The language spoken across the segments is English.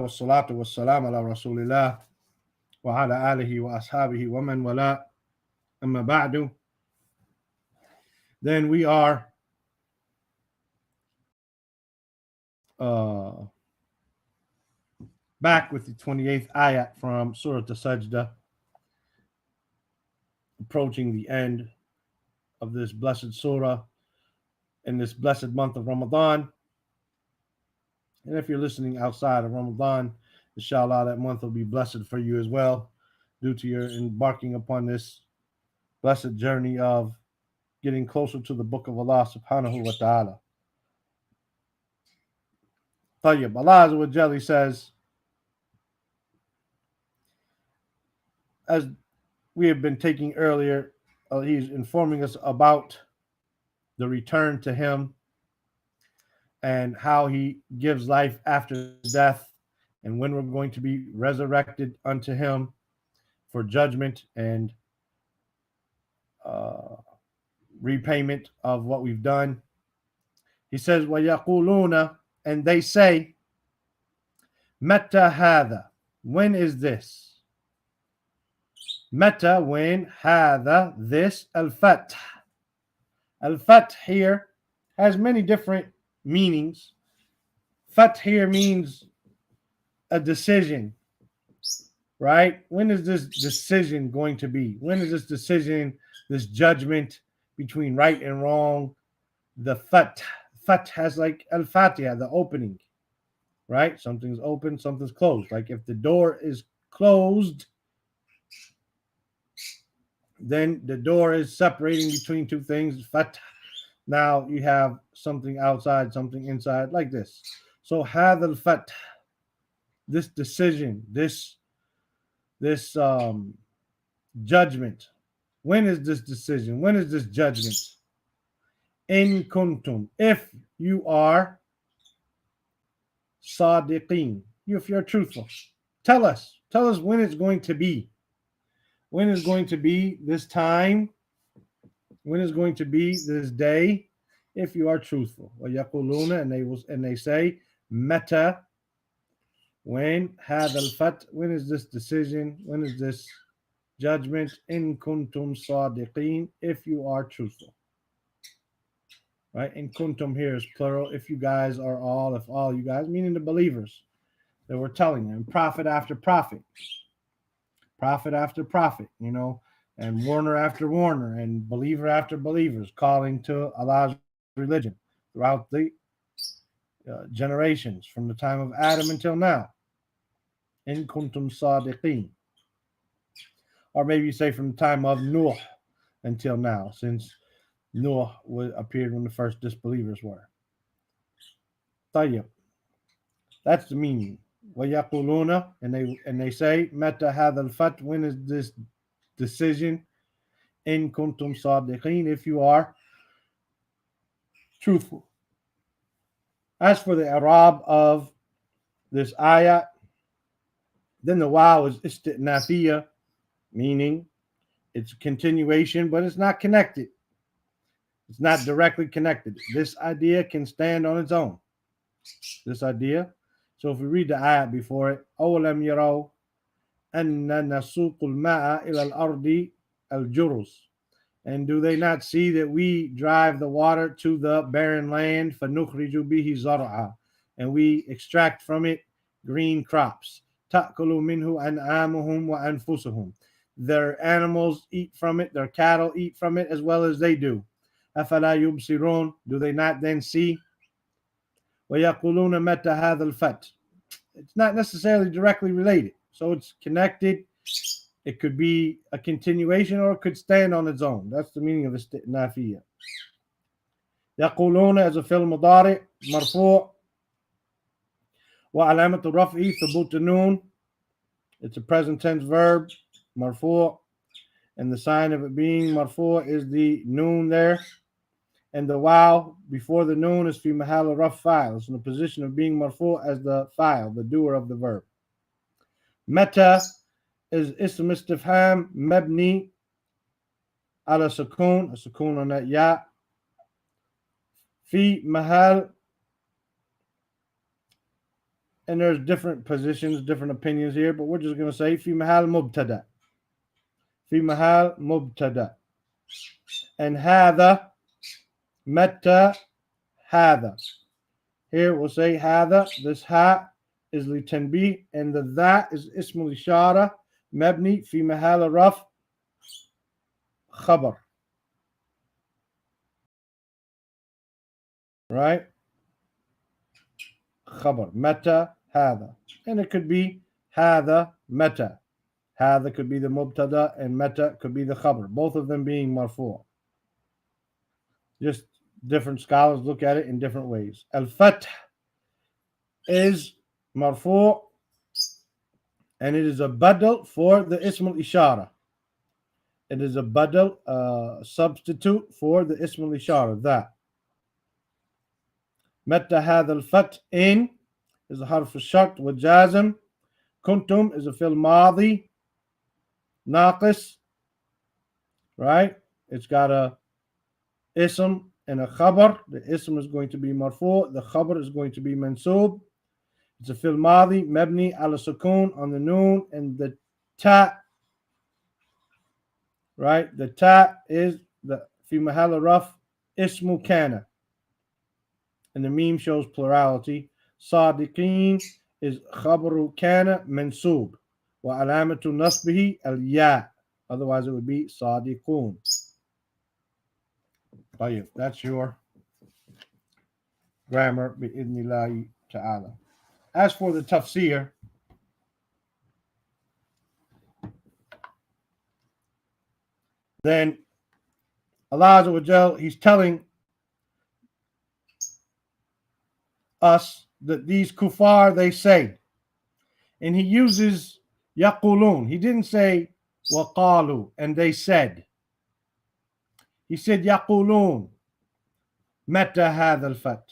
والصلاة والسلام على رسول الله وعلى آله وأصحابه ومن ولا أما بعد. Then we are uh, back with the 28th ayat from Surah as-Sajdah, approaching the end of this blessed surah in this blessed month of Ramadan. And if you're listening outside of Ramadan, inshallah, that month will be blessed for you as well, due to your embarking upon this blessed journey of getting closer to the book of Allah subhanahu wa ta'ala. Tayyib. Allah Azza wa Jalla says, as we have been taking earlier, he's informing us about the return to him and how he gives life after death and when we're going to be resurrected unto him for judgment and repayment of what we've done. He says, وَيَقُولُونَ, and they say, مَتَّى هَذَا, when is this? Meta, when, هذا, this, al-fath. Al-fath here has many different meanings. Fath here means a decision, right? When is this decision going to be? When is this decision, this judgment between right and wrong? The fath. Fath has like al-fatiha, the opening, right? Something's open, something's closed. Like if the door is closed, then the door is separating between two things. Fath. Now you have something outside, something inside, like this. So hadha al-fath, this decision, this judgment. When is this decision? When is this judgment? In kuntum, if you are sadiqeen, if you're truthful, tell us when it's going to be. When is going to be this time? When is going to be this day? If you are truthful. And they say, meta, when, hadha al-fath, when is this decision? When is this judgment? In kuntum sadiqeen, if you are truthful. Right? In kuntum here is plural. If you guys are all, if all you guys, meaning the believers that we're telling them, prophet after prophet. Prophet after prophet, and warner after warner, and believer after believers, calling to Allah's religion throughout the generations from the time of Adam until now. In kuntum sadiqeen. Or maybe you say from the time of Noah until now, since Noah appeared when the first disbelievers were. Tayyib. That's the meaning. وَيَقُولُونَ, and they say, مَتَى هَذَا الْفَتْ, when is this decision? إِن كُنْتُمْ صَادِقِينَ, if you are truthful. As for the Arab of this ayah, then the wow is istitnafiyah, meaning it's a continuation, but it's not connected. It's not directly connected. This idea can stand on its own. This idea. So if we read the ayat before it, أَوْلَمْ يَرَوْا أَنَّ نَسُوقُ الْمَاءَ إِلَى الْأَرْضِ الْجُرُزِ, and do they not see that we drive the water to the barren land, فَنُخْرِجُ بِهِ زَرْعًا, and we extract from it green crops, تَأْكُلُ مِنْهُ أَنْعَامُهُمْ وَأَنفُسُهُم, their animals eat from it, their cattle eat from it as well as they do. أَفَلَا يُبْصِرُونَ, do they not then see? وَيَقُولُونَ مَتَى هَذَا الْفَتْ, it's not necessarily directly related, so it's connected. It could be a continuation or it could stand on its own. That's the meaning of istitnafiyah. يقولون as a fi'l mudari, marfu' وعلامة رفعه ثبوت النون. It's a present tense verb, marfu', and the sign of it being marfu' is the noon there. And the wow before the noon is fi mahal raf fa'il. It's in the position of being marfu' as the fa'il, the doer of the verb. Meta is ism istifham mabni ala sukun, a sukun on that ya. Fi mahal And there's different positions, different opinions here, but we're just going to say fi mahal mubtada. Fi mahal mubtada. And hadha, meta, hadha. Here we'll say hadha. This ha is li tanbih, and the that is ismul ishara, mabni fi mahal raf, khabar. Right? Khabar. Meta, hadha. And it could be hadha, meta. Hadha could be the mubtada and meta could be the khabar. Both of them being marfu'. Just different scholars look at it in different ways. Al-fath is marfu' and it is a badal for the ism al-ishara. It is a badal, substitute for the ism al-ishara, that. Meta hadha al-fath in is a harf al-shart wa jazm. Kuntum is a fil madi, naqis, right? It's got a ism and a khabar. The ism is going to be marfu', the khabar is going to be mansub. It's a fil madi, mabni ala sukun on the noon, and the ta, right? The ta is the fi mahal raf ismu kana, and the meme shows plurality. Sadiqeen is khabaru kana mansub, wa alamatu nasbihi al-ya. Otherwise, it would be sadiqun. That's your grammar bi'idhnillahi ta'ala. As for the tafsir, then Allah Azza wa Jal, He's telling us that these kuffar, they say, and He uses yaqulun. He didn't say waqalu, and they said. He said yaqulun, mata hadha al-fath.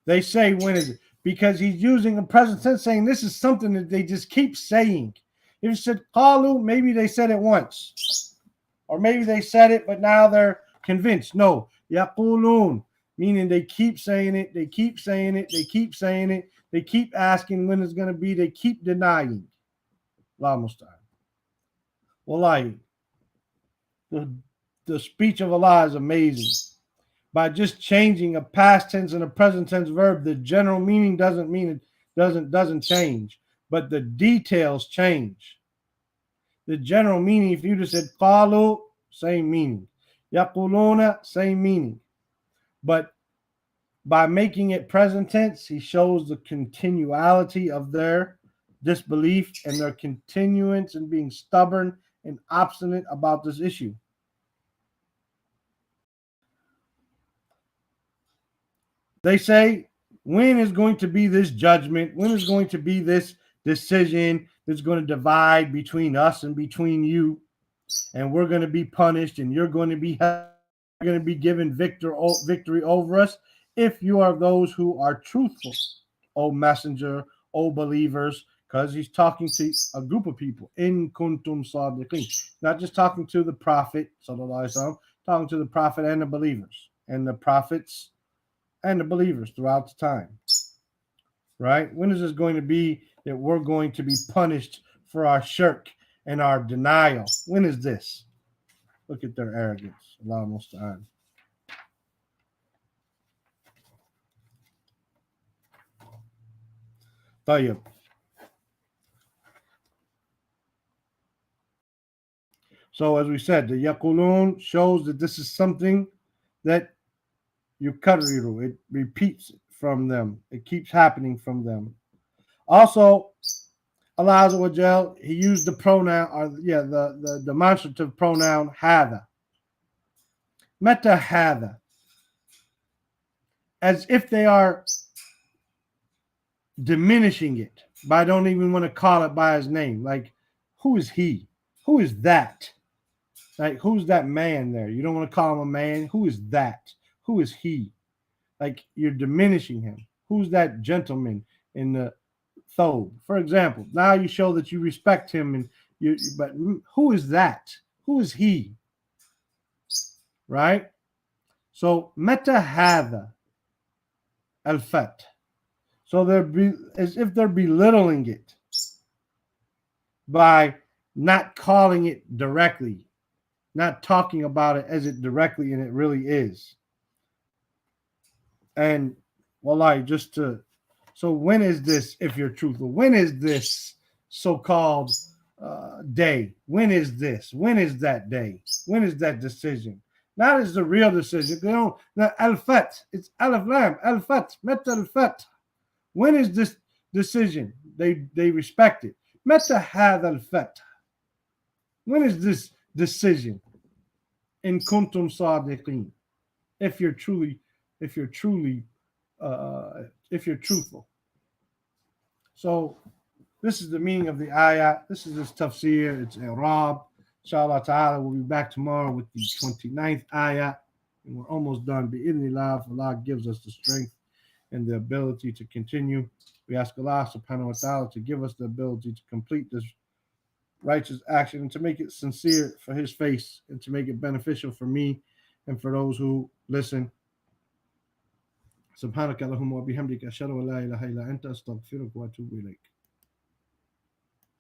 They say, when is it? Because He's using the present tense, saying this is something that they just keep saying. If He said qalu, maybe they said it once, or maybe they said it, but now they're convinced. No, yaqulun, meaning they keep saying it, they keep saying it, they keep saying it, they keep asking when it's going to be, they keep denying. La musta'an. Wallahi, the speech of Allah is amazing. By just changing a past tense and a present tense verb, the general meaning doesn't mean it doesn't change, but the details change. The general meaning, if you just said qalu, same meaning. Yaquluna, same meaning. But by making it present tense, He shows the continuality of their disbelief and their continuance in being stubborn and obstinate about this issue. They say, when is going to be this judgment? When is going to be this decision that's going to divide between us and between you? And we're going to be punished, and you're going to be given victory over us if you are those who are truthful, O messenger, O believers, because He's talking to a group of people. In kuntum sadiqin. Not just talking to the prophet, sallallahu alaihi wasallam, talking to the prophet and the believers, and the prophets and the believers throughout the time. Right? When is this going to be that we're going to be punished for our shirk and our denial? When is this? Look at their arrogance. Allah musta'an. Tayyib. So as we said, the yaqulun shows that this is something that yukarriru, it repeats from them. It keeps happening from them. Also, Allah Azza wa Jal, He used the pronoun, or the demonstrative pronoun hadha. Meta hadha. As if they are diminishing it, but I don't even want to call it by His name. Like, who is he? Who is that? Like, who's that man there? You don't want to call him a man. Who is that? Who is he? Like, you're diminishing him. Who's that gentleman in the thobe? For example, now you show that you respect him, but who is that? Who is he? Right? So, meta hadha al-fath. So they're as if they're belittling it by not calling it directly, not talking about it as it directly and it really is. And wallahi, just to so when is this, if you're truthful, when is this so-called day? When is this? When is that day? When is that decision? Not as the real decision. You know, al-fat. It's alif lam, al-fat, meta al-fat. When is this decision? They respect it. Meta had al-fat. When is this decision? In kuntum sadiqin. If you're truly, if you're truly, if you're truthful. So this is the meaning of the ayah. This is this tafsir. It's Arab. Inshallah ta'ala, we'll be back tomorrow with the 29th ayah. And we're almost done. Bi'idhnillah, if Allah gives us the strength and the ability to continue. We ask Allah subhanahu wa ta'ala to give us the ability to complete this righteous action and to make it sincere for his face and to make it beneficial for me and for those who listen. سبحانك اللهم وبحمدك أشهد أن لا إله إلا أنت أستغفرك وأتوب إليك